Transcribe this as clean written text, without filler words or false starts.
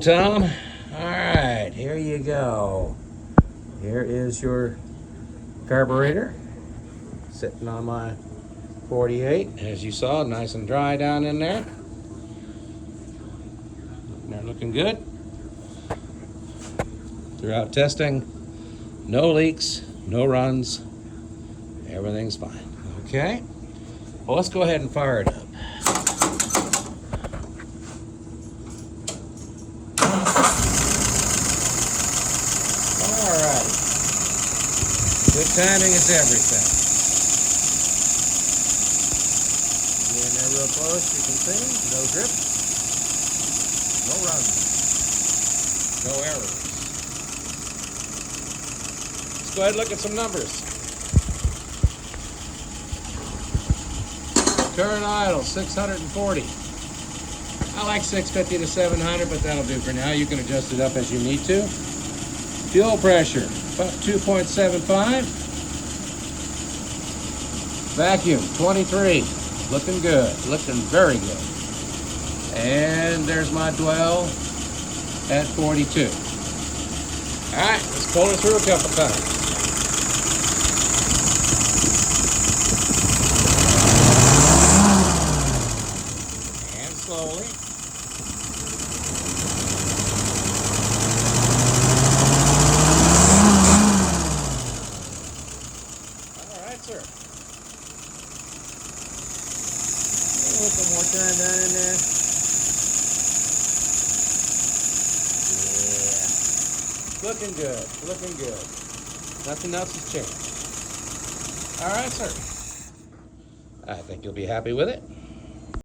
Tom. All right, here you go. Here is your carburetor sitting on my 48. As you saw, nice and dry down in there. They're looking good. Throughout testing, no leaks, no runs. Everything's fine. Okay. Well, let's go ahead and fire it up. All right. Good timing is everything. Get in there real close, you can see. No drip, no runs, no errors. Let's go ahead and look at some numbers. Current idle, 640. I like 650 to 700, but that'll do for now. You can adjust it up as you need to. Fuel pressure, about 2.75. Vacuum, 23. Looking good, looking very good. And there's my dwell at 42. All right, let's pull it through a couple times. And slowly. All right, sir. A little more time down in there. Yeah. Looking good, looking good. Nothing else has changed. All right, sir. I think you'll be happy with it.